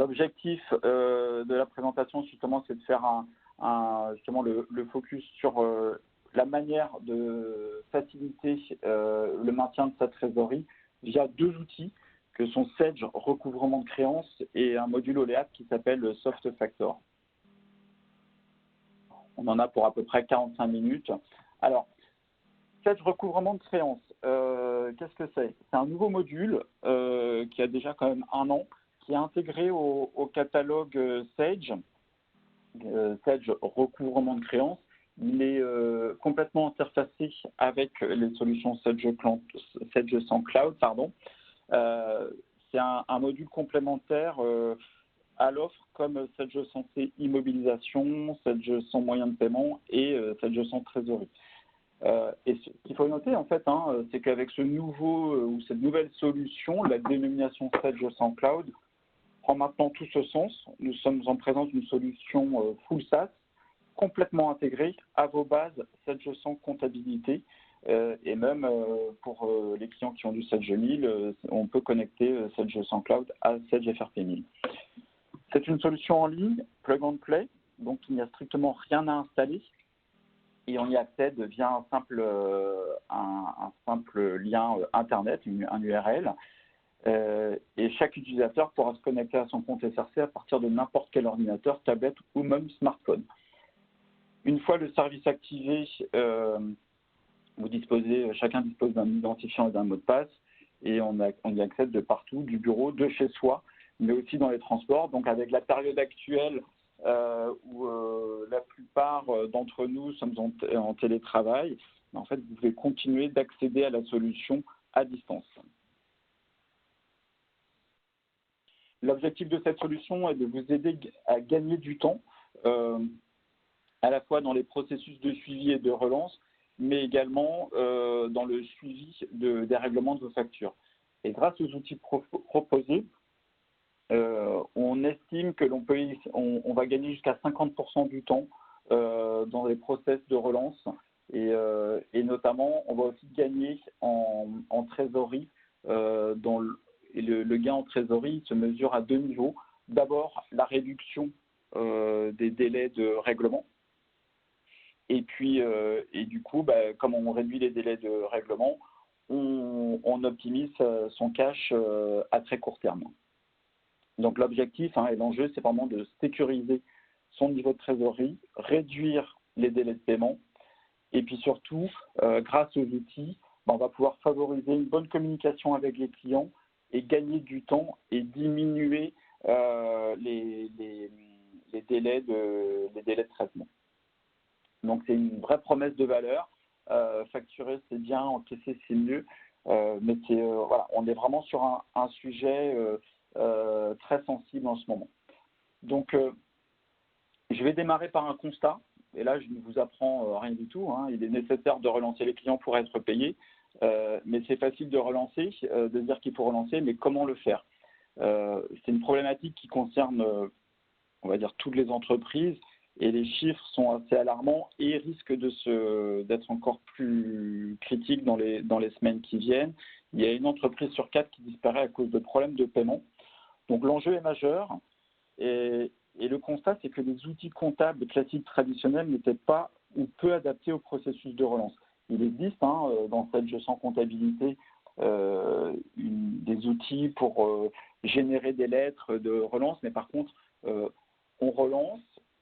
L'objectif de la présentation, justement, c'est de faire justement le focus sur la manière de faciliter le maintien de sa trésorerie via deux outils que sont Sage, recouvrement de créances, et un module OLEAP qui s'appelle SoftFactor. On en a pour à peu près 45 minutes. Alors, Sage, recouvrement de créances, qu'est-ce que c'est? C'est un nouveau module qui a déjà quand même 1 an, qui est intégré au catalogue Sage, Sage recouvrement de créances. Il est complètement interfacé avec les solutions Sage sans Cloud. C'est un module complémentaire à l'offre comme Sage sans immobilisation, Sage sans moyen de paiement et Sage sans trésorerie. Et ce qu'il faut noter, en fait, c'est qu'avec ce nouveau ou cette nouvelle solution, la dénomination Sage sans Cloud prend maintenant tout ce sens. Nous sommes en présence d'une solution full SaaS, complètement intégrée à vos bases Sage sans comptabilité. Et même pour les clients qui ont du Sage 1000, on peut connecter Sage sans Cloud à Sage FRP 1000. C'est une solution en ligne, plug and play, donc il n'y a strictement rien à installer. Et on y accède via un simple lien Internet, un URL. Et chaque utilisateur pourra se connecter à son compte SRC à partir de n'importe quel ordinateur, tablette ou même smartphone. Une fois le service activé, chacun dispose d'un identifiant et d'un mot de passe, et on y accède de partout, du bureau, de chez soi, mais aussi dans les transports. Donc avec la période actuelle où la plupart d'entre nous sommes en télétravail, en fait, vous pouvez continuer d'accéder à la solution à distance. L'objectif de cette solution est de vous aider à gagner du temps, à la fois dans les processus de suivi et de relance, mais également dans le suivi des règlements de vos factures. Et grâce aux outils proposés, on estime que on va gagner jusqu'à 50% du temps dans les process de relance, et notamment, on va aussi gagner en trésorerie. Et le gain en trésorerie se mesure à 2 niveaux. D'abord, la réduction des délais de règlement. Et puis, du coup, comme on réduit les délais de règlement, on optimise son cash à très court terme. Donc l'objectif et l'enjeu, c'est vraiment de sécuriser son niveau de trésorerie, réduire les délais de paiement, et puis surtout, grâce aux outils, on va pouvoir favoriser une bonne communication avec les clients et gagner du temps et diminuer les délais de traitement. Donc c'est une vraie promesse de valeur. Facturer, c'est bien, encaisser, c'est mieux. Mais voilà, on est vraiment sur un sujet très sensible en ce moment. Donc, je vais démarrer par un constat. Et là, je ne vous apprends rien du tout. Il est nécessaire de relancer les clients pour être payés. Mais c'est facile de relancer, de dire qu'il faut relancer, mais comment le faire? C'est une problématique qui concerne, on va dire, toutes les entreprises. Et les chiffres sont assez alarmants et risquent d'être encore plus critiques dans les semaines qui viennent. Il y a une entreprise sur 4 qui disparaît à cause de problèmes de paiement. Donc l'enjeu est majeur, et le constat, c'est que les outils comptables classiques traditionnels n'étaient pas ou peu adaptés au processus de relance. Il existe dans Sage sans comptabilité des outils pour générer des lettres de relance, mais par contre, on relance,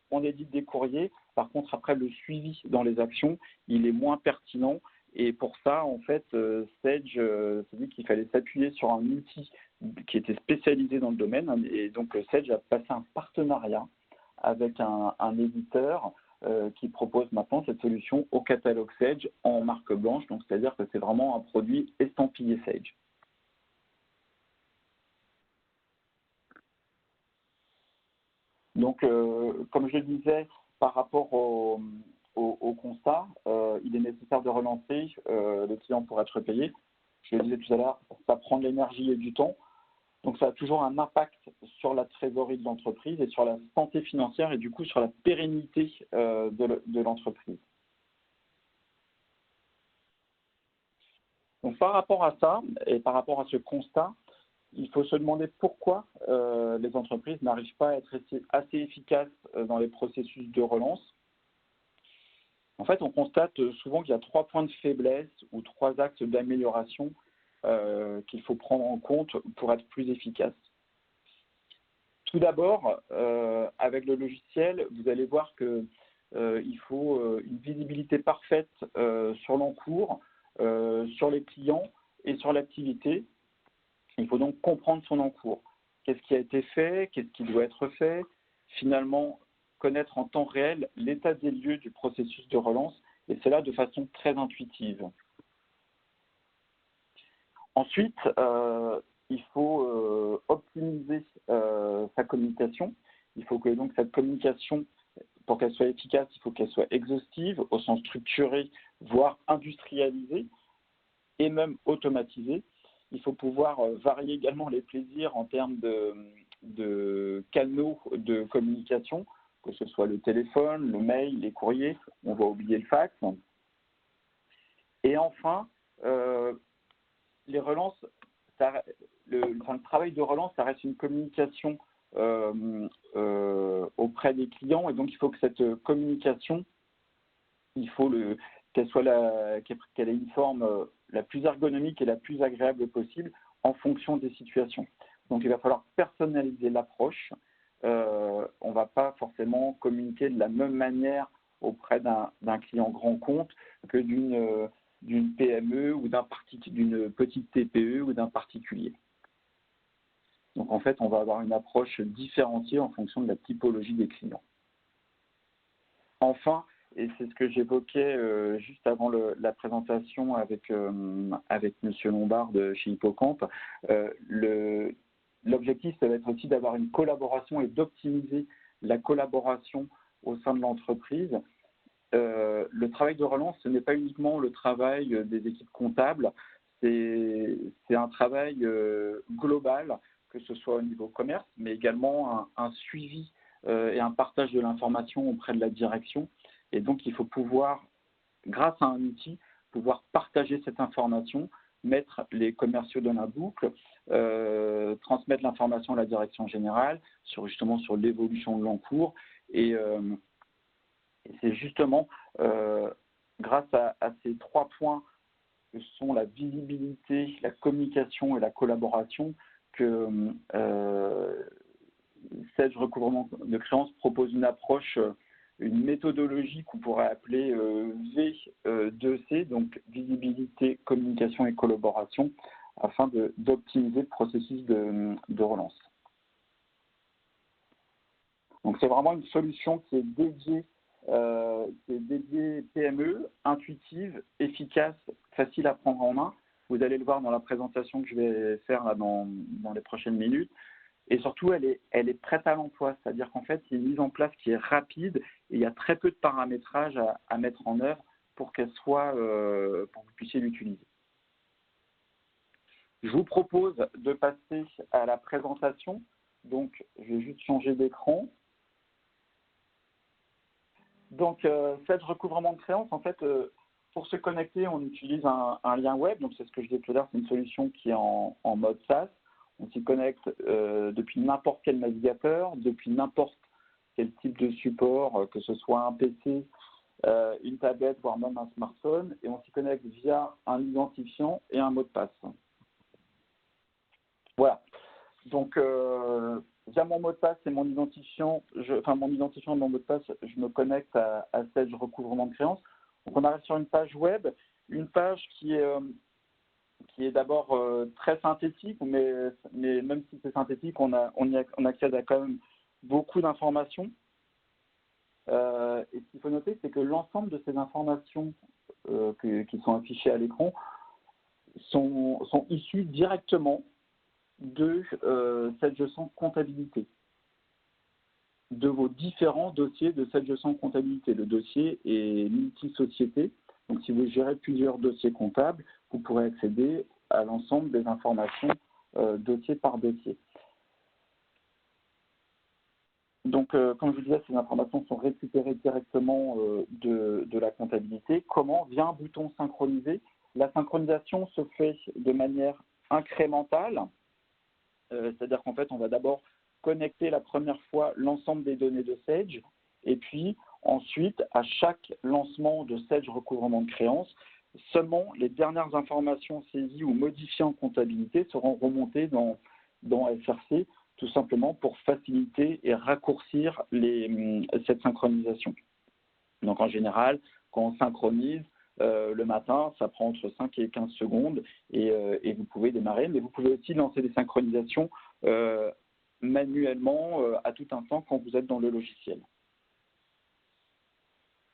on édite des courriers. Par contre, après, le suivi dans les actions, il est moins pertinent. Et pour ça, en fait, Sage s'est dit qu'il fallait s'appuyer sur un outil qui était spécialisé dans le domaine. Et donc, Sage a passé un partenariat avec un éditeur qui propose maintenant cette solution au catalogue Sage en marque blanche. Donc, c'est-à-dire que c'est vraiment un produit estampillé Sage. Donc, comme je le disais, par rapport au constat, il est nécessaire de relancer le client pour être payé. Je le disais tout à l'heure, ça prend de l'énergie et du temps. Donc, ça a toujours un impact sur la trésorerie de l'entreprise et sur la santé financière et du coup sur la pérennité de l'entreprise. Donc, par rapport à ça et par rapport à ce constat, il faut se demander pourquoi les entreprises n'arrivent pas à être assez efficaces dans les processus de relance. En fait, on constate souvent qu'il y a 3 points de faiblesse ou 3 axes d'amélioration qu'il faut prendre en compte pour être plus efficace. Tout d'abord, avec le logiciel, vous allez voir qu'il faut une visibilité parfaite sur l'encours, sur les clients et sur l'activité. Il faut donc comprendre son encours. Qu'est-ce qui a été fait? Qu'est-ce qui doit être fait? Finalement, connaître en temps réel l'état des lieux du processus de relance, et cela de façon très intuitive. Ensuite, il faut optimiser sa communication. Il faut que donc cette communication, pour qu'elle soit efficace, il faut qu'elle soit exhaustive, au sens structuré, voire industrialisée, et même automatisée. Il faut pouvoir varier également les plaisirs en termes de canaux de communication, que ce soit le téléphone, le mail, les courriers, on va oublier le fax. Et enfin, les relances, le travail de relance, ça reste une communication auprès des clients, et donc il faut que cette communication, il faut qu'elle ait une forme la plus ergonomique et la plus agréable possible en fonction des situations. Donc il va falloir personnaliser l'approche. On ne va pas forcément communiquer de la même manière auprès d'un client grand compte que d'une PME ou d'une petite TPE ou d'un particulier. Donc en fait, on va avoir une approche différenciée en fonction de la typologie des clients. Enfin, et c'est ce que j'évoquais juste avant la présentation avec M. Lombard de chez Hippocampe, l'objectif, ça va être aussi d'avoir une collaboration et d'optimiser la collaboration au sein de l'entreprise. Le travail de relance, ce n'est pas uniquement le travail des équipes comptables, c'est un travail global, que ce soit au niveau commerce, mais également un suivi et un partage de l'information auprès de la direction. Et donc, il faut pouvoir, grâce à un outil, pouvoir partager cette information, mettre les commerciaux dans la boucle, transmettre l'information à la direction générale, justement sur l'évolution de l'encours. Et c'est justement grâce à ces 3 points que sont la visibilité, la communication et la collaboration que Sage Recouvrement de Créances propose une approche, une méthodologie qu'on pourrait appeler V2C, donc visibilité, communication et collaboration, afin d'optimiser le processus de relance. Donc c'est vraiment une solution qui est dédiée PME, intuitive, efficace, facile à prendre en main. Vous allez le voir dans la présentation que je vais faire là, dans les prochaines minutes. Et surtout, elle est prête à l'emploi, c'est-à-dire qu'en fait, c'est une mise en place qui est rapide et il y a très peu de paramétrage à mettre en œuvre pour qu'elle soit, pour que vous puissiez l'utiliser. Je vous propose de passer à la présentation. Donc, je vais juste changer d'écran. Donc, Sage Recouvrement de Créances, en fait, pour se connecter, on utilise un lien web. Donc, c'est ce que je disais tout à l'heure, c'est une solution qui est en mode SaaS. On s'y connecte depuis n'importe quel navigateur, depuis n'importe quel type de support, que ce soit un PC, une tablette, voire même un smartphone, et on s'y connecte via un identifiant et un mot de passe. Voilà. Donc, via mon mot de passe et mon identifiant, mon identifiant et mon mot de passe, je me connecte à Sage Recouvrement de Créances. Donc, on arrive sur une page web, une page qui est d'abord très synthétique, mais même si c'est synthétique, on accède à quand même beaucoup d'informations. Et ce qu'il faut noter, c'est que l'ensemble de ces informations qui sont affichées à l'écran sont issues directement de Sage Comptabilité, de vos différents dossiers de Sage Comptabilité. Le dossier est multi-société, donc si vous gérez plusieurs dossiers comptables, vous pourrez accéder à l'ensemble des informations dossier par dossier. Donc, comme je vous disais, ces informations sont récupérées directement de la comptabilité. Comment? Via un bouton synchroniser. La synchronisation se fait de manière incrémentale. C'est-à-dire qu'en fait, on va d'abord connecter la première fois l'ensemble des données de Sage, et puis ensuite, à chaque lancement de Sage recouvrement de créances, seulement les dernières informations saisies ou modifiées en comptabilité seront remontées dans FRC, tout simplement pour faciliter et raccourcir cette synchronisation. Donc en général, quand on synchronise, le matin, ça prend entre 5 et 15 secondes et vous pouvez démarrer, mais vous pouvez aussi lancer des synchronisations manuellement à tout instant quand vous êtes dans le logiciel.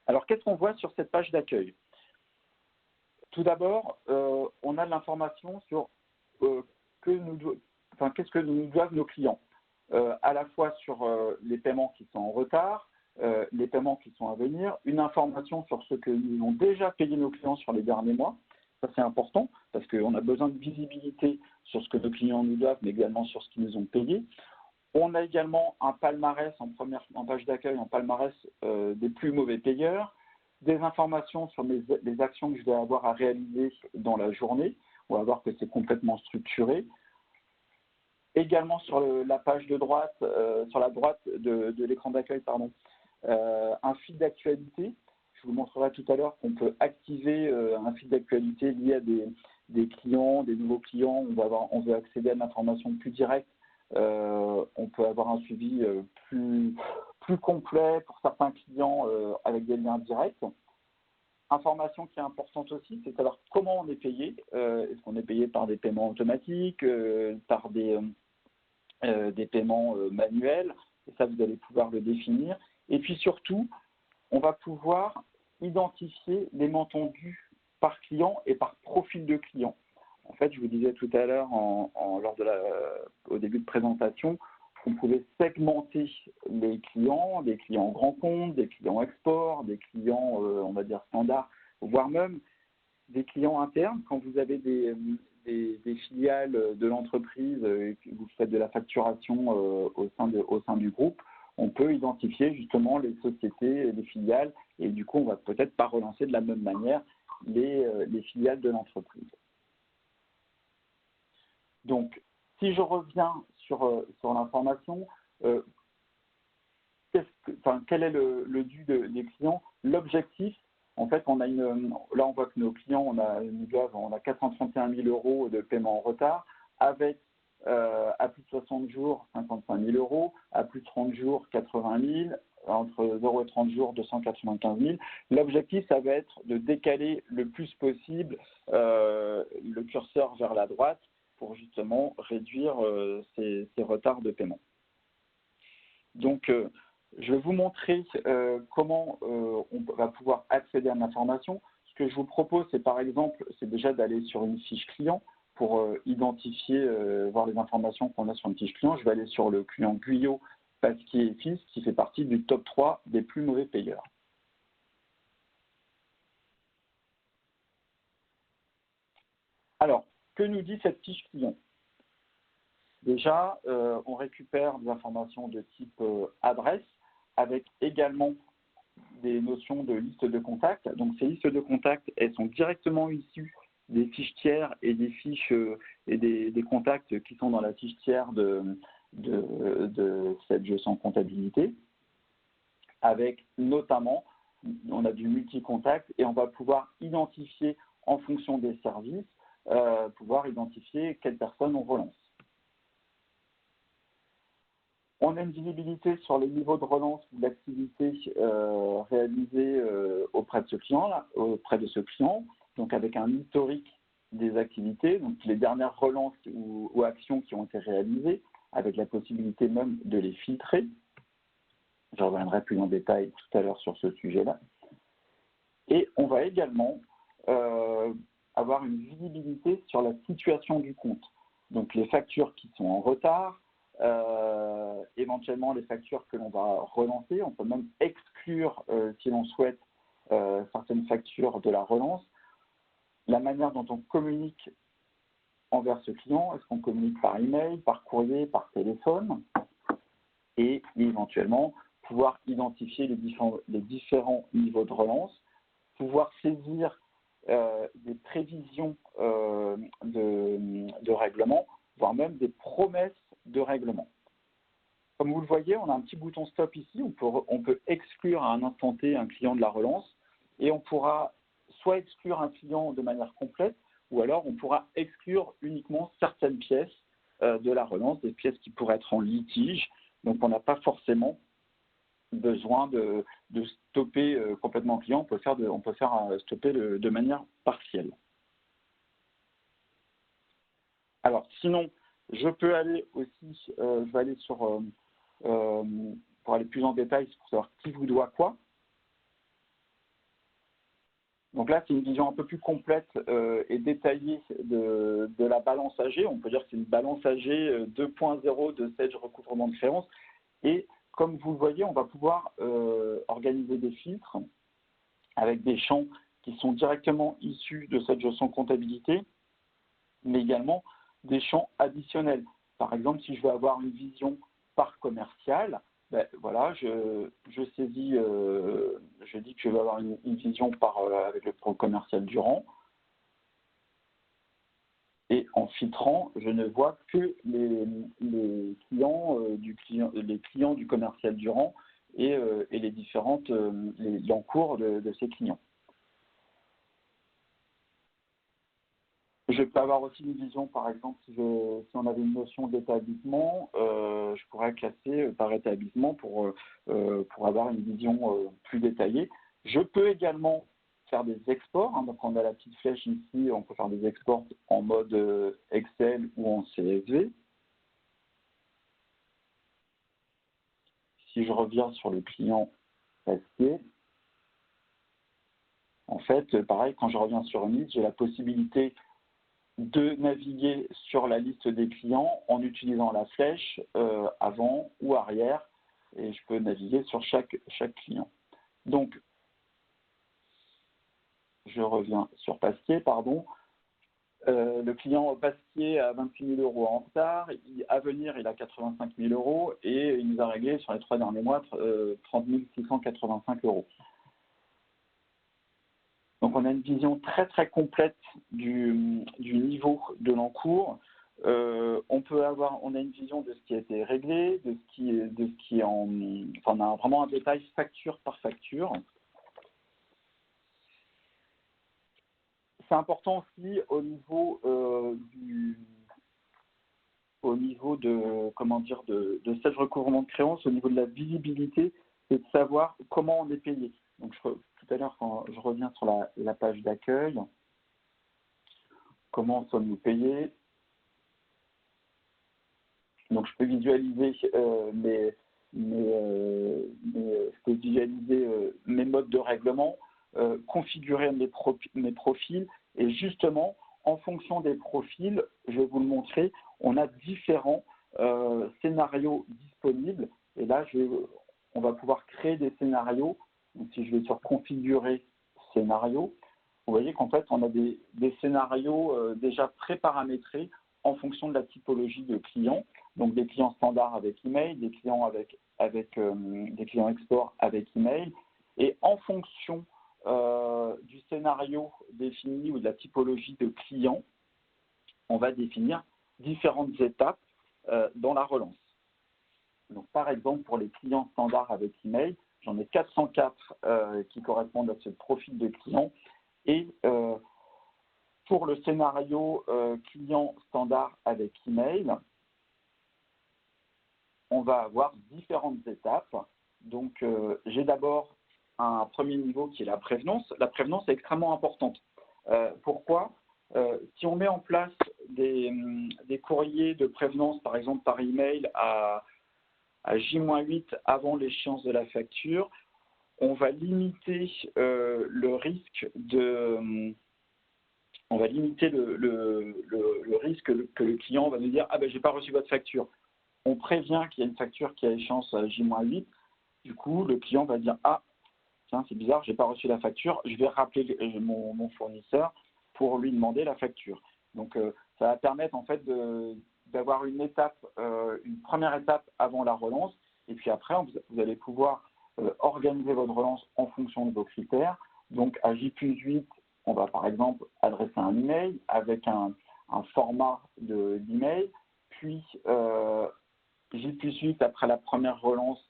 Alors, qu'est-ce qu'on voit sur cette page d'accueil? Tout d'abord, on a de l'information sur qu'est-ce que nous doivent nos clients, à la fois sur les paiements qui sont en retard, les paiements qui sont à venir, une information sur ce que nous ont déjà payé nos clients sur les derniers mois. Ça, c'est important parce qu'on a besoin de visibilité sur ce que nos clients nous doivent, mais également sur ce qu'ils nous ont payé. On a également un palmarès en page d'accueil, un palmarès des plus mauvais payeurs, des informations sur les actions que je vais avoir à réaliser dans la journée. On va voir que c'est complètement structuré. Également sur la page de droite, sur la droite de l'écran d'accueil, un fil d'actualité. Je vous montrerai tout à l'heure qu'on peut activer un fil d'actualité lié à des clients, des nouveaux clients. On veut accéder à de l'information plus directe. On peut avoir un suivi plus complet pour certains clients avec des liens directs. Information qui est importante aussi, c'est savoir comment on est payé. Est-ce qu'on est payé par des paiements automatiques, par des paiements manuels? Et ça, vous allez pouvoir le définir. Et puis surtout, on va pouvoir identifier les montants dus par client et par profil de client. En fait, je vous disais tout à l'heure, au début de présentation, on pouvait segmenter les clients, des clients grands comptes, des clients export, des clients, on va dire, standards, voire même des clients internes. Quand vous avez des filiales de l'entreprise et que vous faites de la facturation au sein du groupe, on peut identifier justement les sociétés, les filiales, et du coup, on ne va peut-être pas relancer de la même manière les filiales de l'entreprise. Donc, si je reviens sur l'information, quel est le dû des clients? L'objectif, en fait, là on voit que nos clients, on a 431 000 euros de paiement en retard, avec à plus de 60 jours, 55 000 euros, à plus de 30 jours, 80 000, entre 0 et 30 jours, 295 000. L'objectif, ça va être de décaler le plus possible le curseur vers la droite pour justement réduire ces retards de paiement. Donc, je vais vous montrer comment on va pouvoir accéder à l'information. Ce que je vous propose, c'est par exemple, c'est déjà d'aller sur une fiche client pour identifier, voir les informations qu'on a sur une fiche client. Je vais aller sur le client Guyot, Pasquier et Fils, qui fait partie du top 3 des plus mauvais payeurs. Alors, que nous dit cette fiche client? Déjà, on récupère des informations de type adresse, avec également des notions de liste de contacts. Donc, ces listes de contacts, elles sont directement issues des fiches tiers et des fiches et des contacts qui sont dans la fiche tiers de cette gestion de comptabilité, avec notamment, on a du multi-contact et on va pouvoir identifier en fonction des services, pouvoir identifier quelles personnes on relance. On a une visibilité sur le niveau de relance ou d'activité réalisée auprès de ce client, donc avec un historique des activités, donc les dernières relances ou actions qui ont été réalisées, avec la possibilité même de les filtrer. Je reviendrai plus en détail tout à l'heure sur ce sujet-là. Et on va également avoir une visibilité sur la situation du compte, donc les factures qui sont en retard, éventuellement les factures que l'on va relancer. On peut même exclure, si l'on souhaite, certaines factures de la relance. La manière dont on communique envers ce client, est-ce qu'on communique par email, par courrier, par téléphone, et éventuellement pouvoir identifier les différents niveaux de relance, pouvoir saisir des prévisions de règlement, voire même des promesses de règlement. Comme vous le voyez, on a un petit bouton stop ici, on peut exclure à un instant T un client de la relance et on pourra soit exclure un client de manière complète ou alors on pourra exclure uniquement certaines pièces de la relance, des pièces qui pourraient être en litige. Donc on n'a pas forcément besoin de stopper complètement le client, on peut faire stopper de manière partielle. Alors sinon, je peux aller aussi, je vais aller sur, pour aller plus en détail, pour savoir qui vous doit quoi. Donc là, c'est une vision un peu plus complète et détaillée de la balance AG. On peut dire que c'est une balance AG 2.0 de Sage recouvrement de créances. Et comme vous le voyez, on va pouvoir organiser des filtres avec des champs qui sont directement issus de cette gestion comptabilité, mais également des champs additionnels. Par exemple, si je veux avoir une vision par commercial, ben, voilà, je saisis, je dis que je veux avoir une vision avec le commercial du rang. Et en filtrant, je ne vois que les clients du commercial du rang et les différentes l'encours de ces clients. Je peux avoir aussi une vision, par exemple, si on avait une notion d'établissement, je pourrais classer par établissement pour avoir une vision plus détaillée. Je peux également faire des exports, hein, donc on a la petite flèche ici, on peut faire des exports en mode Excel ou en CSV. Si je reviens sur le client papier, en fait, pareil, quand je reviens sur une liste, j'ai la possibilité de naviguer sur la liste des clients en utilisant la flèche avant ou arrière, et je peux naviguer sur chaque client. Donc, je reviens sur Pasquier, pardon. Le client Pasquier a 28 000 € en retard, à venir il a 85 000 € et il nous a réglé sur les 3 derniers mois 30 685 €. Donc on a une vision très très complète du niveau de l'encours. On a une vision de ce qui a été réglé, de ce qui est en... Enfin, on a vraiment un détail facture par facture. C'est important aussi au niveau de Sage recouvrement de créances, au niveau de la visibilité, c'est de savoir comment on est payé. Donc tout à l'heure, quand je reviens sur la page d'accueil, comment sommes-nous payés? Donc je peux visualiser mes modes de règlement, configurer mes profils, et justement, en fonction des profils, je vais vous le montrer, on a différents scénarios disponibles. Et là, on va pouvoir créer des scénarios. Donc, si je vais sur configurer scénario, vous voyez qu'en fait, on a des scénarios déjà pré-paramétrés en fonction de la typologie de clients. Donc, des clients standards avec email, des clients des clients export avec email. Et en fonction du scénario défini ou de la typologie de client, on va définir différentes étapes dans la relance. Donc, par exemple, pour les clients standards avec email, j'en ai 404 qui correspondent à ce profil de client. Et pour le scénario client standard avec email, on va avoir différentes étapes. Donc, j'ai d'abord un premier niveau qui est la prévenance. La prévenance est extrêmement importante. Pourquoi? Si on met en place des courriers de prévenance, par exemple par email à J-8 avant l'échéance de la facture, on va limiter le risque on va limiter le risque que le client va nous dire « Ah ben, j'ai pas reçu votre facture ». On prévient qu'il y a une facture qui a échéance à J-8. Du coup, le client va dire « Ah, tiens, c'est bizarre, j'ai pas reçu la facture, je vais rappeler mon fournisseur pour lui demander la facture ». Donc, ça va permettre en fait d'avoir une première étape avant la relance, et puis après, vous allez pouvoir organiser votre relance en fonction de vos critères. Donc, à J+8, on va par exemple adresser un email avec un format d'email, puis J+8, après la première relance,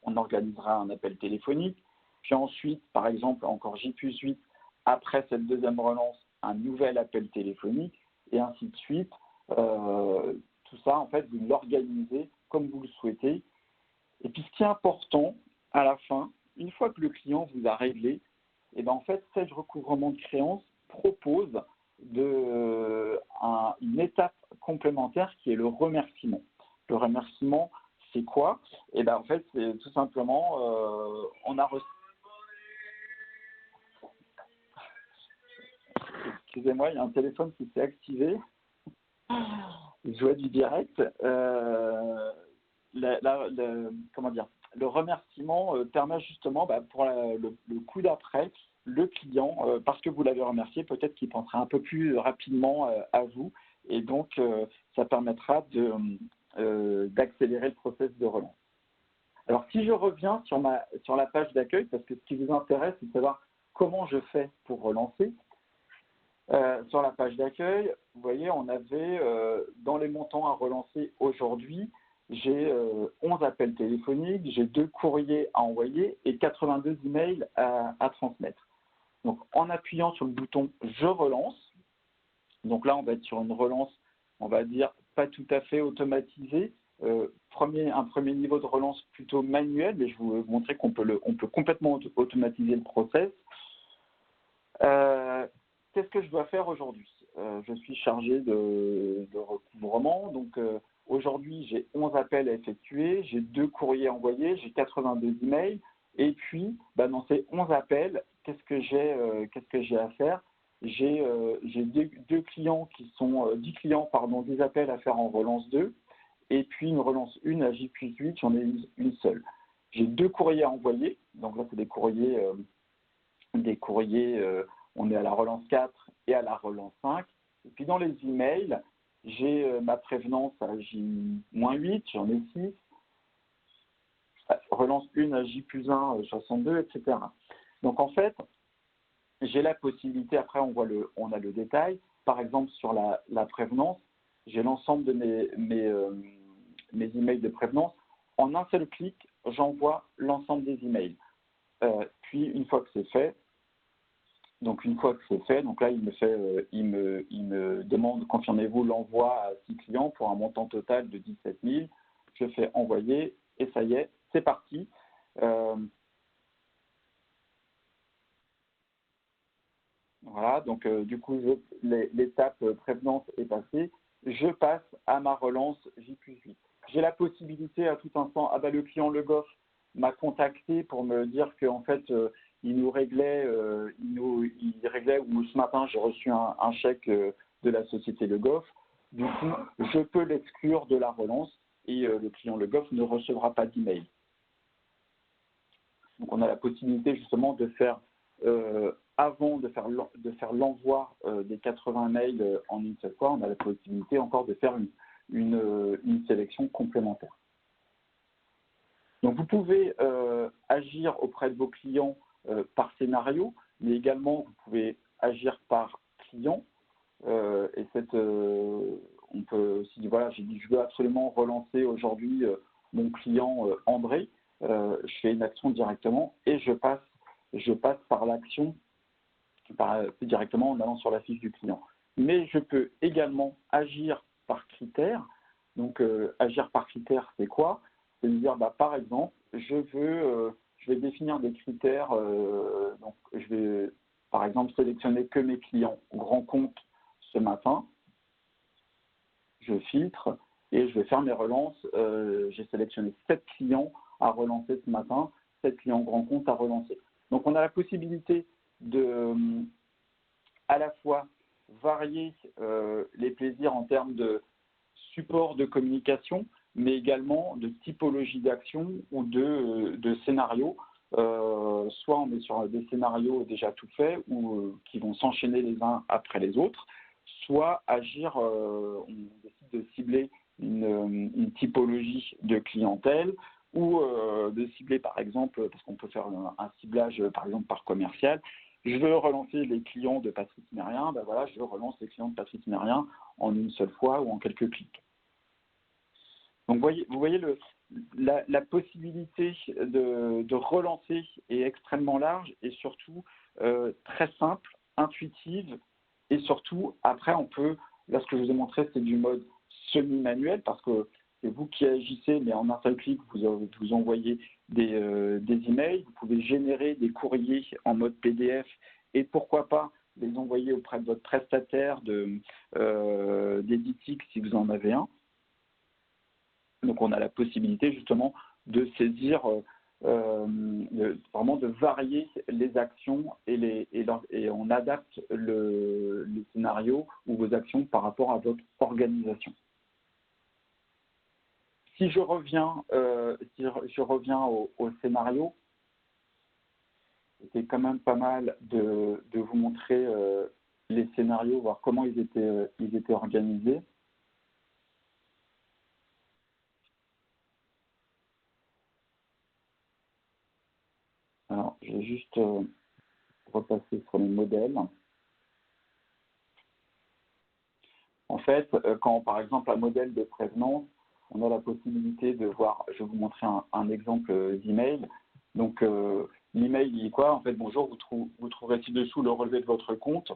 on organisera un appel téléphonique. Puis ensuite, par exemple, encore J+8, après cette deuxième relance, un nouvel appel téléphonique, et ainsi de suite. Tout ça, en fait, vous l'organisez comme vous le souhaitez. Et puis, ce qui est important, à la fin, une fois que le client vous a réglé, et bien, en fait, Sage Recouvrement de Créances propose une étape complémentaire qui est le remerciement. Le remerciement, c'est quoi? Et bien, en fait, c'est tout simplement, on a reçu... Excusez-moi, il y a un téléphone qui s'est activé. Je vois du direct. Comment dire, le remerciement permet justement, pour le coup d'après, le client, parce que vous l'avez remercié, peut-être qu'il pensera un peu plus rapidement à vous, et donc ça permettra d'accélérer le process de relance. Alors, si je reviens sur la page d'accueil, parce que ce qui vous intéresse, c'est de savoir comment je fais pour relancer. Sur la page d'accueil, vous voyez, on avait dans les montants à relancer aujourd'hui, j'ai 11 appels téléphoniques, j'ai 2 courriers à envoyer et 82 emails à transmettre. Donc, en appuyant sur le bouton « Je relance », donc là, on va être sur une relance, on va dire, pas tout à fait automatisée, un premier niveau de relance plutôt manuel, mais je vais vous montrer qu'on peut complètement automatiser le process. Qu'est-ce que je dois faire aujourd'hui? Je suis chargé de recouvrement, donc aujourd'hui j'ai 11 appels à effectuer, j'ai 2 courriers envoyés, j'ai 82 emails, et puis dans ces 11 appels, qu'est-ce que j'ai à faire? J'ai 10 clients pardon, 10 appels à faire en relance 2, et puis une relance 1 à J+8, j'en ai une seule. J'ai 2 courriers à envoyer, donc là c'est des courriers, on est à la relance 4 et à la relance 5. Et puis dans les emails, j'ai ma prévenance à J-8, j'en ai 6. Relance 1 à J+1, 62, etc. Donc en fait, j'ai la possibilité, après on a le détail, par exemple sur la prévenance, j'ai l'ensemble de mes emails de prévenance. En un seul clic, j'envoie l'ensemble des emails. Puis une fois que c'est fait, donc là il me demande confirmez-vous l'envoi à 6 clients pour un montant total de 17 000. Je fais envoyer et ça y est, c'est parti. Voilà, donc du coup l'étape prévenance est passée. Je passe à ma relance J+8. J'ai la possibilité à tout instant, le client Le Goff m'a contacté pour me dire qu'en fait il réglait, ou ce matin j'ai reçu un chèque de la société Le Goff. Du coup, je peux l'exclure de la relance et le client Le Goff ne recevra pas d'email. Donc on a la possibilité justement de faire, avant de faire l'envoi des 80 mails en une seule fois, on a la possibilité encore de faire une sélection complémentaire. Donc vous pouvez agir auprès de vos clients par scénario, mais également vous pouvez agir par client. On peut aussi dire, voilà, j'ai dit je veux absolument relancer aujourd'hui mon client André. Je fais une action directement et je passe par l'action directement en allant sur la fiche du client. Mais je peux également agir par critère. Donc, agir par critère, c'est quoi? C'est de dire, par exemple, je vais définir des critères. Donc, je vais, par exemple, sélectionner que mes clients grands comptes ce matin. Je filtre et je vais faire mes relances. J'ai sélectionné 7 clients à relancer ce matin, 7 clients grands comptes à relancer. Donc, on a la possibilité de, à la fois, varier les plaisirs en termes de support de communication, mais également de typologie d'action ou de scénarios. Soit on est sur des scénarios déjà tout faits ou qui vont s'enchaîner les uns après les autres, soit agir, on décide de cibler une typologie de clientèle ou de cibler par exemple, parce qu'on peut faire un ciblage par exemple par commercial. Je veux relancer les clients de Patrice Mérien, je relance les clients de Patrice Mérien en une seule fois ou en quelques clics. Donc, vous voyez la possibilité de relancer est extrêmement large et surtout très simple, intuitive et surtout, après, on peut, là, ce que je vous ai montré, c'est du mode semi-manuel parce que c'est vous qui agissez, mais en un seul clic, vous envoyez des emails, vous pouvez générer des courriers en mode PDF et pourquoi pas les envoyer auprès de votre prestataire d'éditique si vous en avez un. Donc, on a la possibilité justement de saisir, vraiment de varier les actions et on adapte les scénarios ou vos actions par rapport à votre organisation. Si je reviens, au scénario, c'était quand même pas mal de vous montrer les scénarios, voir comment ils étaient organisés. Alors, je vais juste repasser sur les modèles. En fait, quand par exemple un modèle de prévenance, on a la possibilité de voir, je vais vous montrer un exemple d'email. Donc, l'email, il est quoi? En fait, bonjour, vous trouverez ci-dessous le relevé de votre compte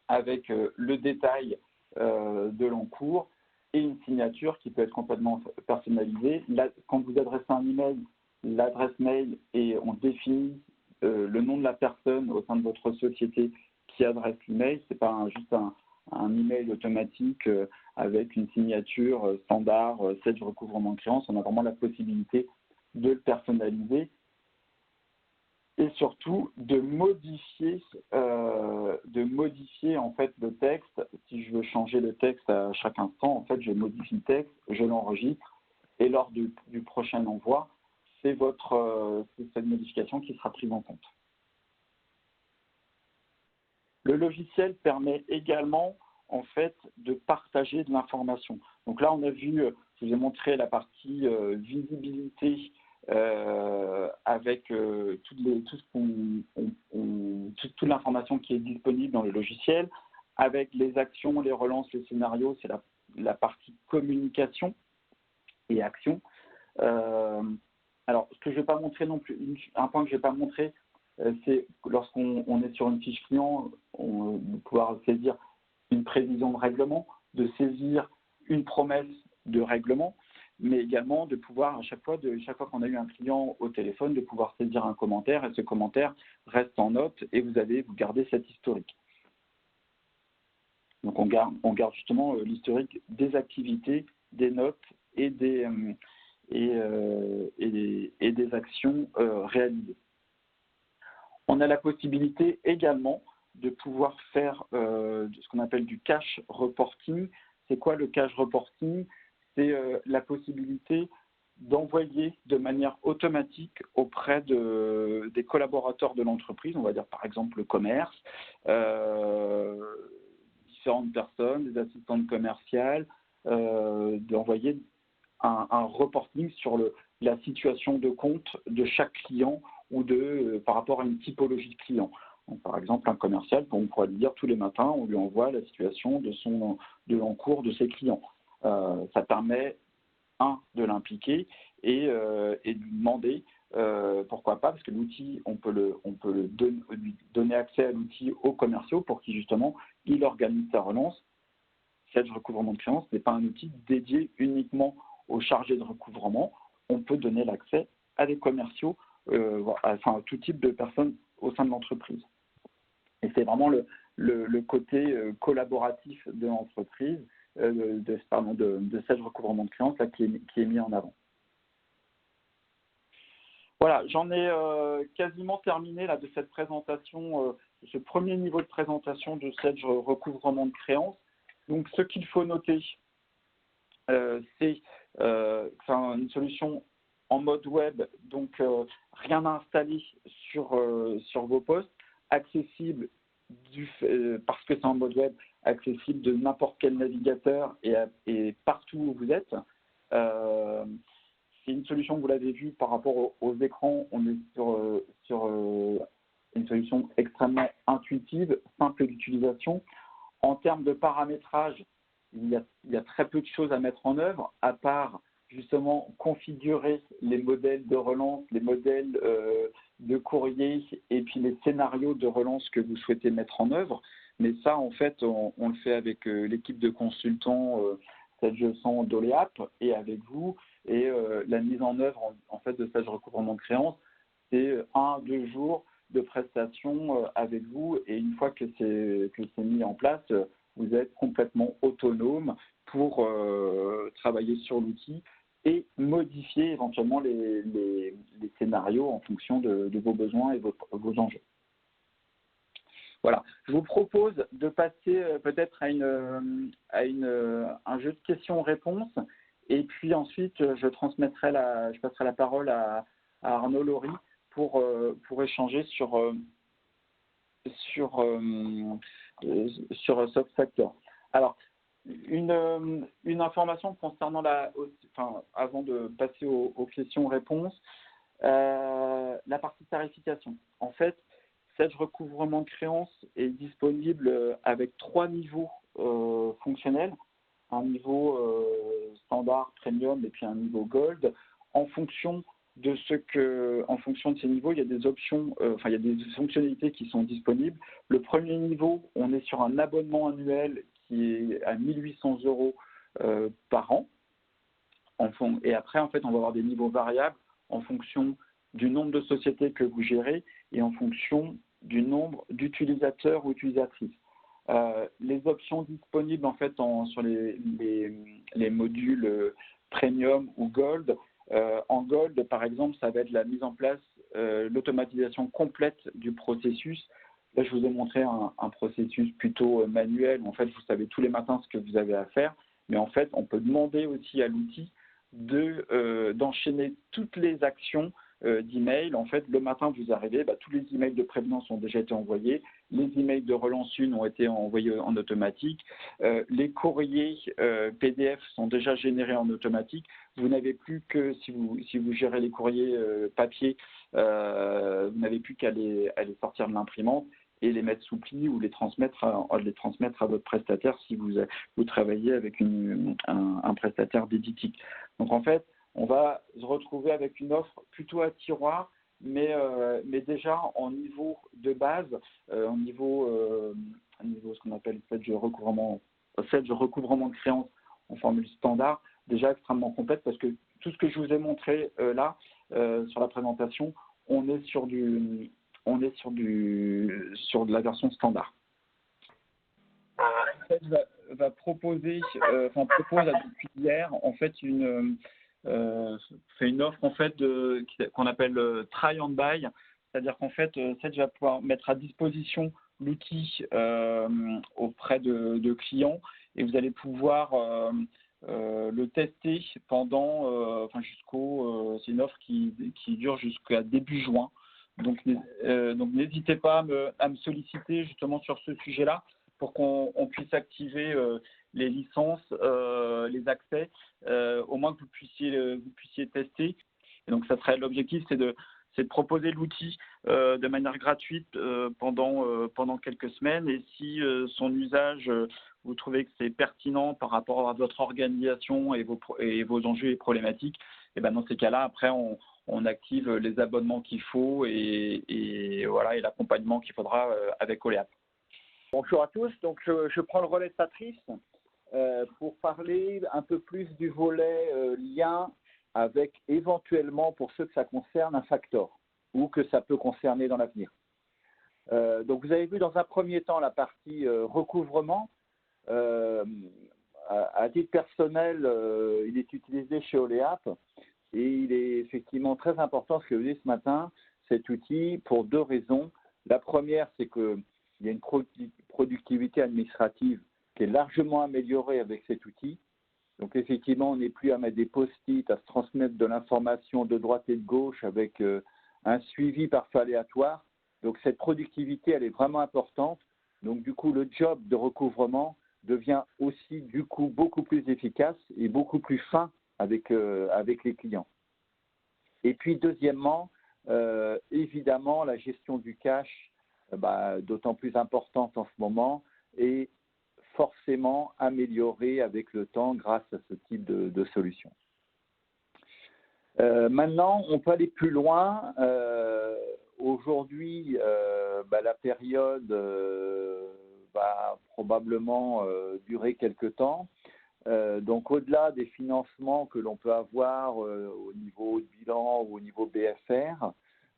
avec le détail de l'encours et une signature qui peut être complètement personnalisée. Là, quand vous adressez un email, l'adresse mail et on définit le nom de la personne au sein de votre société qui adresse l'email. Ce n'est pas juste un email automatique avec une signature standard, Sedge recouvrement de créances. On a vraiment la possibilité de le personnaliser et surtout de modifier en fait le texte. Si je veux changer le texte à chaque instant, en fait, je modifie le texte, je l'enregistre et lors du prochain envoi, c'est cette modification qui sera prise en compte. Le logiciel permet également en fait de partager de l'information. Donc là, on a vu, je vous ai montré la partie visibilité avec toute l'information qui est disponible dans le logiciel, avec les actions, les relances, les scénarios, c'est la partie communication et action. Alors, ce que je ne vais pas montrer non plus, un point que je ne vais pas montrer, c'est lorsqu'on est sur une fiche client, de pouvoir saisir une prévision de règlement, de saisir une promesse de règlement, mais également de pouvoir, à chaque fois qu'on a eu un client au téléphone, de pouvoir saisir un commentaire, et ce commentaire reste en note, et vous gardez cet historique. Donc, on garde justement l'historique des activités, des notes et des actions réalisées. On a la possibilité également de pouvoir faire ce qu'on appelle du cash reporting. C'est quoi le cash reporting? C'est la possibilité d'envoyer de manière automatique auprès des collaborateurs de l'entreprise, on va dire par exemple le commerce, différentes personnes, des assistantes commerciales, d'envoyer un reporting sur la situation de compte de chaque client ou par rapport à une typologie de client. Donc, par exemple, un commercial, on pourrait lui dire tous les matins, on lui envoie la situation de l'encours de ses clients. Ça permet, de l'impliquer et de lui demander pourquoi pas, parce que l'outil, on peut lui donner accès à l'outil aux commerciaux pour qu'il justement il organise sa relance. Sedge recouvrement de créances n'est pas un outil dédié uniquement aux chargés de recouvrement. On peut donner l'accès à des commerciaux, à tout type de personnes au sein de l'entreprise. Et c'est vraiment le côté collaboratif de l'entreprise, de Sedge recouvrement de créances là, qui est mis en avant. Voilà, j'en ai quasiment terminé là, de cette présentation, ce premier niveau de présentation de Sedge recouvrement de créances. Donc, ce qu'il faut noter, c'est une solution en mode web, donc rien à installer sur vos postes, accessible parce que c'est en mode web, accessible de n'importe quel navigateur et partout où vous êtes. C'est une solution, vous l'avez vu, par rapport aux écrans, on est sur une solution extrêmement intuitive, simple d'utilisation. En termes de paramétrage, il y a très peu de choses à mettre en œuvre, à part justement configurer les modèles de relance, les modèles de courrier et puis les scénarios de relance que vous souhaitez mettre en œuvre. Mais ça, en fait, on le fait avec l'équipe de consultants 7G100 d'Oléap et avec vous. Et la mise en œuvre en fait de stage recouvrement de créances, c'est 1-2 jours de prestation avec vous. Et une fois que c'est mis en place, vous êtes complètement autonome pour travailler sur l'outil et modifier éventuellement les scénarios en fonction de vos besoins et vos enjeux. Voilà. Je vous propose de passer peut-être à un jeu de questions-réponses et puis ensuite je passerai la parole à Arnaud Laurie pour échanger sur SoftFactor. Alors, une information concernant avant de passer aux questions-réponses, la partie tarification. En fait, Sage recouvrement de créances est disponible avec 3 niveaux fonctionnels, un niveau standard, premium et puis un niveau gold. En fonction de ces niveaux, il y a des options, il y a des fonctionnalités qui sont disponibles. Le premier niveau, on est sur un abonnement annuel qui est à 1 800 € par an. Et après, en fait, on va avoir des niveaux variables en fonction du nombre de sociétés que vous gérez et en fonction du nombre d'utilisateurs ou utilisatrices. Les options disponibles en fait sur les modules Premium ou Gold. En Gold, par exemple, ça va être la mise en place, l'automatisation complète du processus. Là, je vous ai montré un processus plutôt manuel. En fait, vous savez tous les matins ce que vous avez à faire. Mais en fait, on peut demander aussi à l'outil d'enchaîner toutes les actions d'email. En fait, le matin, vous arrivez, tous les emails de prévenance ont déjà été envoyés, les emails de relance 1 ont été envoyés en automatique, les courriers PDF sont déjà générés en automatique. Vous n'avez plus que, si vous gérez les courriers papier, vous n'avez plus qu'à les sortir de l'imprimante et les mettre sous pli ou les transmettre à votre prestataire si vous travaillez avec un prestataire d'éditique. Donc en fait, on va se retrouver avec une offre plutôt à tiroir, mais déjà en niveau de base, en niveau ce qu'on appelle Sage recouvrement de créances en formule standard, déjà extrêmement complète parce que tout ce que je vous ai montré là sur la présentation, on est sur de la version standard. Sage propose depuis hier en fait fait une offre en fait qu'on appelle try and buy, c'est-à-dire qu'en fait Sage va pouvoir mettre à disposition l'outil auprès de clients et vous allez pouvoir le tester pendant c'est une offre qui dure jusqu'à début juin. Donc n'hésitez pas à me solliciter justement sur ce sujet-là pour qu'on puisse activer les licences, les accès, au moins que vous puissiez tester. Et donc, ça serait l'objectif, c'est de proposer l'outil de manière gratuite pendant quelques semaines. Et si son usage, vous trouvez que c'est pertinent par rapport à votre organisation et vos enjeux et problématiques, et dans ces cas-là, après, on active les abonnements qu'il faut et l'accompagnement qu'il faudra avec Oléap. Bonjour à tous, donc je prends le relais de Patrice pour parler un peu plus du volet lien avec éventuellement, pour ceux que ça concerne, un factor ou que ça peut concerner dans l'avenir. Donc vous avez vu dans un premier temps la partie recouvrement. À titre personnel, il est utilisé chez Oléap et il est effectivement très important ce que vous dites ce matin, cet outil, pour 2 raisons. La première, c'est que il y a une productivité administrative qui est largement améliorée avec cet outil. Donc effectivement, on n'est plus à mettre des post-it, à se transmettre de l'information de droite et de gauche avec un suivi parfois aléatoire. Donc cette productivité, elle est vraiment importante. Donc du coup, le job de recouvrement devient aussi du coup beaucoup plus efficace et beaucoup plus fin avec les clients. Et puis deuxièmement, évidemment, la gestion du cash, d'autant plus importante en ce moment et forcément amélioré avec le temps grâce à ce type de solution. Maintenant, on peut aller plus loin. Aujourd'hui, la période va probablement durer quelque temps. Donc, au-delà des financements que l'on peut avoir au niveau de bilan ou au niveau BFR,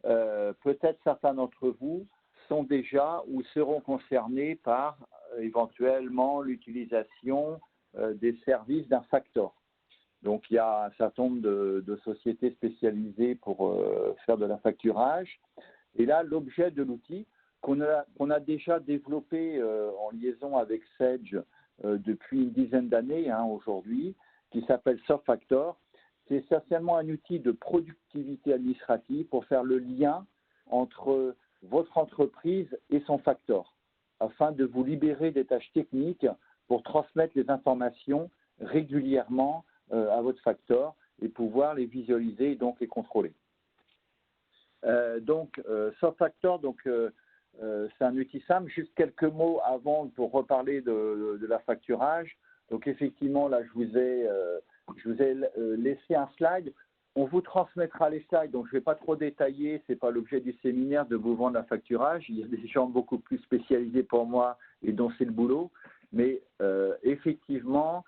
peut-être certains d'entre vous sont déjà ou seront concernés par éventuellement l'utilisation des services d'un factor. Donc, il y a un certain nombre de sociétés spécialisées pour faire de l'affacturage. Et là, l'objet de l'outil qu'on a déjà développé en liaison avec Sedge depuis une dizaine d'années aujourd'hui, qui s'appelle SoftFactor, c'est essentiellement un outil de productivité administrative pour faire le lien entre votre entreprise et son factor, afin de vous libérer des tâches techniques pour transmettre les informations régulièrement à votre factor et pouvoir les visualiser et donc les contrôler. SoftFactor, c'est un outil simple. Juste quelques mots avant pour reparler de l'affacturage. Donc effectivement, là, je vous ai laissé un slide. On vous transmettra les slides, donc je ne vais pas trop détailler, ce n'est pas l'objet du séminaire de vous vendre l'affacturage. Il y a des gens beaucoup plus spécialisés pour moi et dont c'est le boulot. Mais effectivement,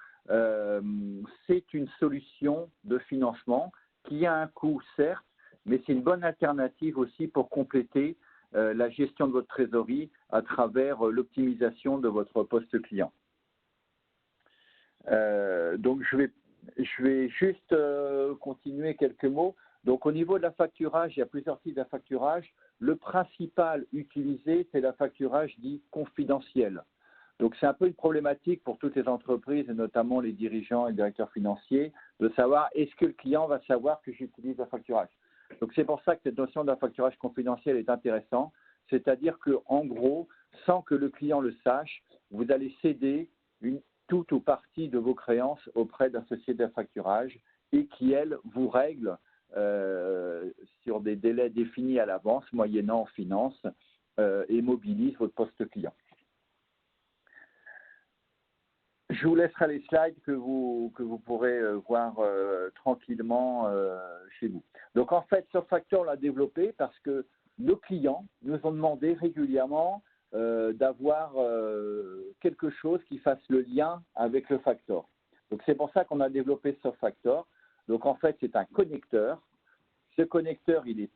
c'est une solution de financement qui a un coût, certes, mais c'est une bonne alternative aussi pour compléter la gestion de votre trésorerie à travers l'optimisation de votre poste client. Donc, je vais juste continuer quelques mots. Donc, au niveau de l'affacturage, il y a plusieurs types d'affacturage. Le principal utilisé, c'est l'affacturage dit confidentiel. Donc, c'est un peu une problématique pour toutes les entreprises, et notamment les dirigeants et les directeurs financiers, de savoir est-ce que le client va savoir que j'utilise l'affacturage. Donc, c'est pour ça que cette notion d'affacturage confidentiel est intéressante. C'est-à-dire qu'en gros, sans que le client le sache, vous allez céder toute ou partie de vos créances auprès d'un société d'affacturage et qui, elle, vous règle sur des délais définis à l'avance, moyennant en finance, et mobilise votre poste client. Je vous laisserai les slides que vous pourrez voir tranquillement chez vous. Donc, en fait, SoftFactor l'a développé parce que nos clients nous ont demandé régulièrement d'avoir quelque chose qui fasse le lien avec le factor. Donc, c'est pour ça qu'on a développé SoftFactor. Donc, en fait, c'est un connecteur. Ce connecteur, il est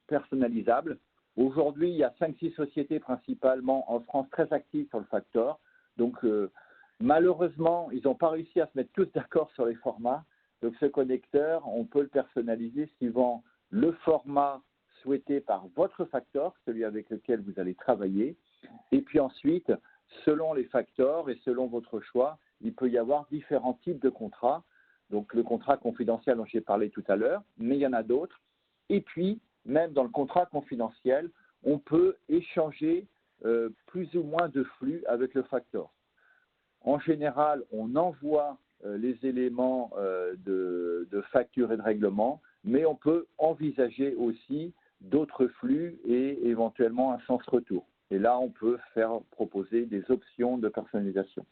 personnalisable. Aujourd'hui, il y a 5-6 sociétés principalement en France très actives sur le factor. Donc, malheureusement, ils n'ont pas réussi à se mettre tous d'accord sur les formats. Donc, ce connecteur, on peut le personnaliser suivant le format souhaité par votre factor, celui avec lequel vous allez travailler. Et puis ensuite, selon les factors et selon votre choix, il peut y avoir différents types de contrats. Donc, le contrat confidentiel dont j'ai parlé tout à l'heure, mais il y en a d'autres. Et puis, même dans le contrat confidentiel, on peut échanger plus ou moins de flux avec le factor. En général, on envoie les éléments de facture et de règlement, mais on peut envisager aussi d'autres flux et éventuellement un sens retour. Et là, on peut proposer des options de personnalisation.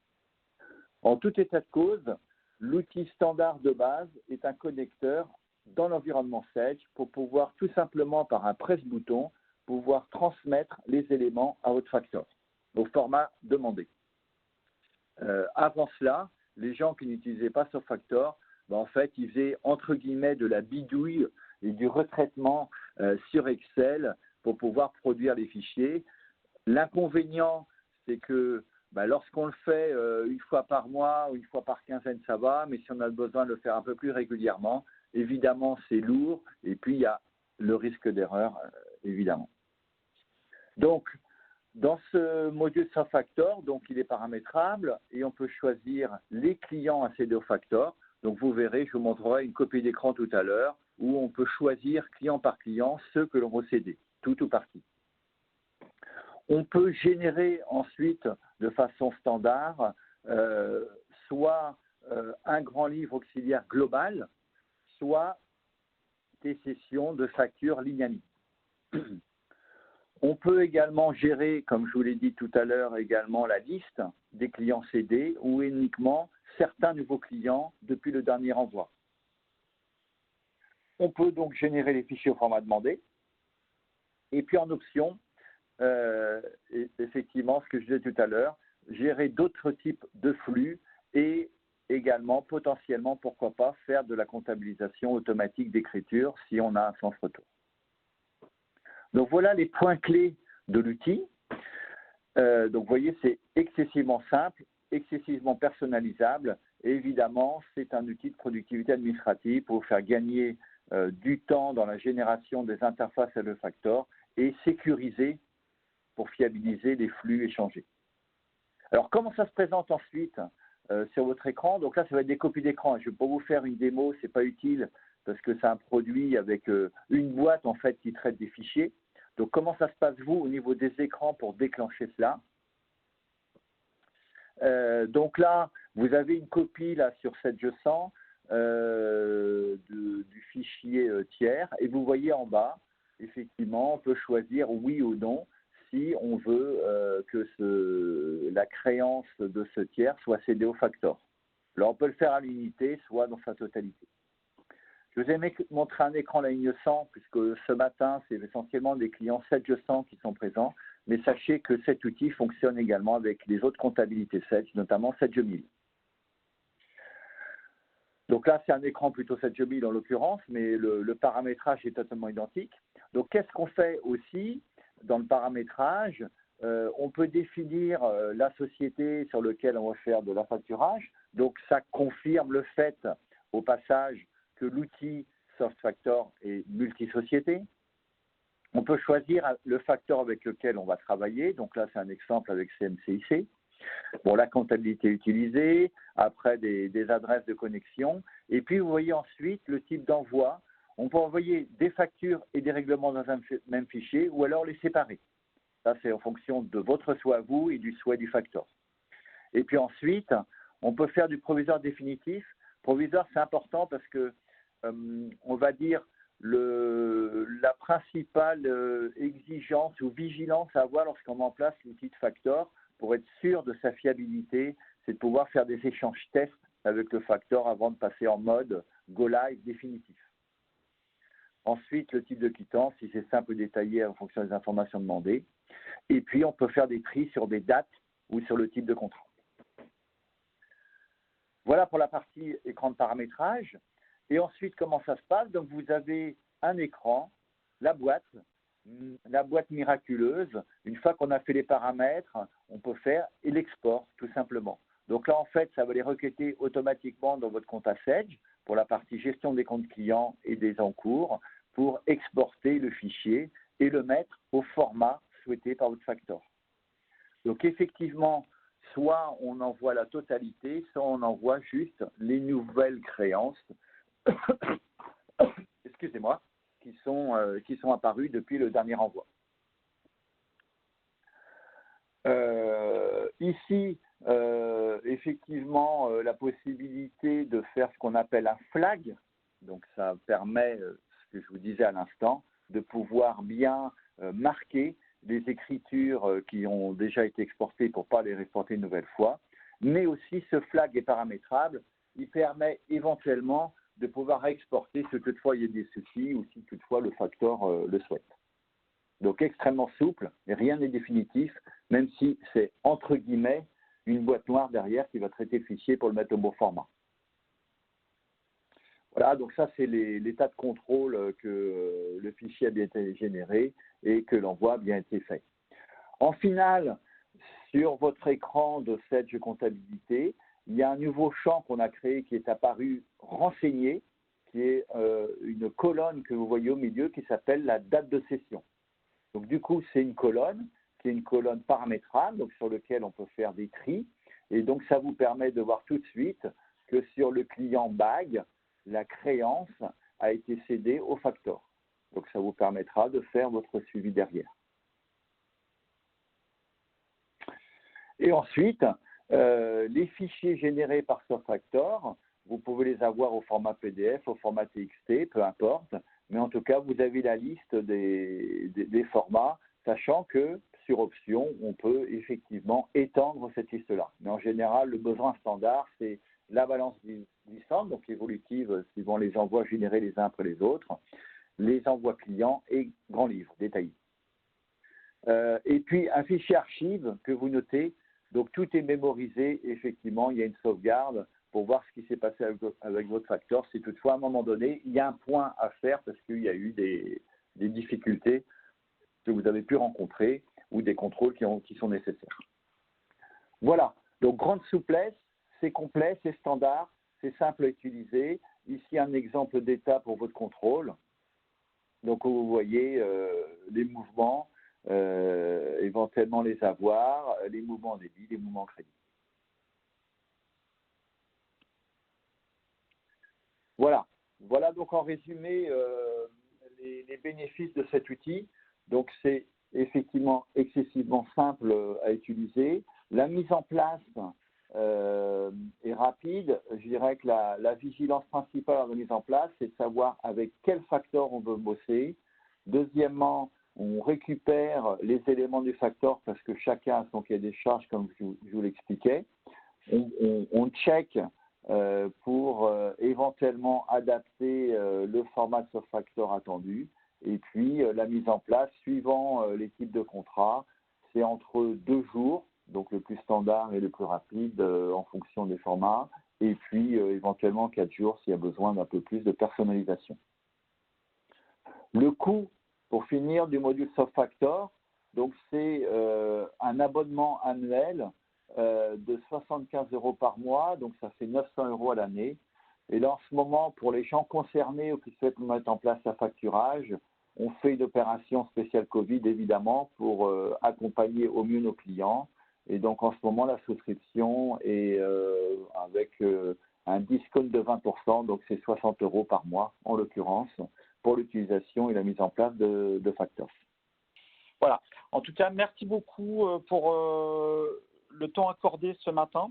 En tout état de cause, l'outil standard de base est un connecteur dans l'environnement Sedge pour pouvoir tout simplement, par un presse-bouton, pouvoir transmettre les éléments à votre factor au format demandé. Avant cela, les gens qui n'utilisaient pas SoftFactor, en fait, ils faisaient entre guillemets de la bidouille et du retraitement sur Excel pour pouvoir produire les fichiers. L'inconvénient, c'est que lorsqu'on le fait une fois par mois ou une fois par quinzaine, ça va, mais si on a besoin de le faire un peu plus régulièrement, évidemment, c'est lourd et puis il y a le risque d'erreur, évidemment. Donc, dans ce module SoftFactor, donc il est paramétrable et on peut choisir les clients à céder au factor. Donc vous verrez, je vous montrerai une copie d'écran tout à l'heure où on peut choisir client par client ceux que l'on veut céder, tout ou partie. On peut générer ensuite de façon standard soit un grand livre auxiliaire global, soit des sessions de facture ligne à ligne. On peut également gérer, comme je vous l'ai dit tout à l'heure, également la liste des clients CD ou uniquement certains nouveaux clients depuis le dernier envoi. On peut donc générer les fichiers au format demandé. Et puis en option, effectivement, ce que je disais tout à l'heure, gérer d'autres types de flux et également potentiellement, pourquoi pas, faire de la comptabilisation automatique d'écriture si on a un sens retour. Donc voilà les points clés de l'outil. Donc vous voyez, c'est excessivement simple, excessivement personnalisable. Et évidemment, c'est un outil de productivité administrative pour vous faire gagner du temps dans la génération des interfaces LE-Factor et sécuriser pour fiabiliser les flux échangés. Alors, comment ça se présente ensuite sur votre écran? Donc là, ça va être des copies d'écran. Je ne vais pas vous faire une démo, ce n'est pas utile parce que c'est un produit avec une boîte en fait qui traite des fichiers. Donc, comment ça se passe, vous, au niveau des écrans pour déclencher cela? Donc là, vous avez une copie là, sur 7G100 du fichier tiers et vous voyez en bas, effectivement, on peut choisir oui ou non si on veut que la créance de ce tiers soit cédée au factor. Alors, on peut le faire à l'unité, soit dans sa totalité. Je vous ai montré un écran la ligne 100, puisque ce matin, c'est essentiellement des clients 7G100 qui sont présents, mais sachez que cet outil fonctionne également avec les autres comptabilités Sedge, notamment 7G1000. Donc là, c'est un écran plutôt 7G1000 en l'occurrence, mais le paramétrage est totalement identique. Donc, qu'est-ce qu'on fait aussi dans le paramétrage? On peut définir la société sur laquelle on va faire de l'affacturage. Donc, ça confirme le fait, au passage, que l'outil SoftFactor est multisociété. On peut choisir le facteur avec lequel on va travailler. Donc là, c'est un exemple avec CMCIC. Bon, la comptabilité utilisée, après des adresses de connexion. Et puis, vous voyez ensuite le type d'envoi. On peut envoyer des factures et des règlements dans un même fichier ou alors les séparer. Ça, c'est en fonction de votre souhait à vous et du souhait du facteur. Et puis ensuite, on peut faire du proviseur définitif. Proviseur, c'est important parce que, on va dire, la principale exigence ou vigilance à avoir lorsqu'on met en place l'outil de factor pour être sûr de sa fiabilité, c'est de pouvoir faire des échanges tests avec le factor avant de passer en mode Go Live définitif. Ensuite, le type de quittance, si c'est simple ou détaillé en fonction des informations demandées. Et puis, on peut faire des tris sur des dates ou sur le type de contrat. Voilà pour la partie écran de paramétrage. Et ensuite, comment ça se passe? Donc, vous avez un écran, la boîte miraculeuse. Une fois qu'on a fait les paramètres, on peut faire l'export, tout simplement. Donc là, en fait, ça va les requêter automatiquement dans votre compte Sedge pour la partie gestion des comptes clients et des encours pour exporter le fichier et le mettre au format souhaité par votre factor. Donc, effectivement, soit on envoie la totalité, soit on envoie juste les nouvelles créances, excusez-moi, qui sont apparues depuis le dernier envoi. Ici, effectivement, la possibilité de faire ce qu'on appelle un flag, donc ça permet, ce que je vous disais à l'instant, de pouvoir bien marquer les écritures qui ont déjà été exportées pour ne pas les exporter une nouvelle fois, mais aussi ce flag est paramétrable, il permet éventuellement de pouvoir exporter si toutefois il y a des soucis ou si toutefois le facteur le souhaite. Donc extrêmement souple, et rien n'est définitif, même si c'est entre guillemets une boîte noire derrière qui va traiter le fichier pour le mettre au bon format. Voilà, donc ça c'est l'état de contrôle que le fichier a bien été généré et que l'envoi a bien été fait. En finale, sur votre écran de Sedge comptabilité, il y a un nouveau champ qu'on a créé qui est apparu renseigné, qui est une colonne que vous voyez au milieu qui s'appelle la date de session. Donc du coup, c'est une colonne qui est une colonne paramétrable, donc sur laquelle on peut faire des tris. Et donc ça vous permet de voir tout de suite que sur le client BAG, la créance a été cédée au factor. Donc ça vous permettra de faire votre suivi derrière. Et ensuite, les fichiers générés par SoftFactor, vous pouvez les avoir au format PDF, au format TXT, peu importe. Mais en tout cas, vous avez la liste des formats sachant que sur option, on peut effectivement étendre cette liste-là. Mais en général, le besoin standard, c'est la balance glissante, donc évolutive suivant les envois générés les uns après les autres, les envois clients et grands livres détaillés. Et puis un fichier archive que vous notez, donc tout est mémorisé, effectivement, il y a une sauvegarde pour voir ce qui s'est passé avec votre facteur. Si toutefois, à un moment donné, il y a un point à faire parce qu'il y a eu des difficultés que vous avez pu rencontrer ou des contrôles qui sont nécessaires. Voilà, donc grande souplesse, c'est complet, c'est standard, c'est simple à utiliser. Ici, un exemple d'état pour votre contrôle. Donc, vous voyez les mouvements, éventuellement les avoirs, les mouvements débit, les mouvements crédit. Voilà. Voilà donc en résumé les bénéfices de cet outil. Donc, c'est effectivement excessivement simple à utiliser. La mise en place est rapide. Je dirais que la vigilance principale de la mise en place, c'est de savoir avec quel facteur on veut bosser. Deuxièmement, on récupère les éléments du facteur parce que chacun a son cahier des charges, comme je vous l'expliquais. On check pour éventuellement adapter le format de ce facteur attendu. Et puis, la mise en place, suivant les types de contrats, c'est entre 2 jours, donc le plus standard et le plus rapide en fonction des formats, et puis éventuellement 4 jours s'il y a besoin d'un peu plus de personnalisation. Le coût, pour finir, du module SoftFactor, donc c'est un abonnement annuel de 75 € par mois, donc ça fait 900 € à l'année. Et là, en ce moment, pour les gens concernés ou qui souhaitent mettre en place un facturage, on fait une opération spéciale Covid, évidemment, pour accompagner au mieux nos clients. Et donc, en ce moment, la souscription est avec un discount de 20%, donc c'est 60 € par mois, en l'occurrence, pour l'utilisation et la mise en place de Factors. Voilà. En tout cas, merci beaucoup pour le temps accordé ce matin.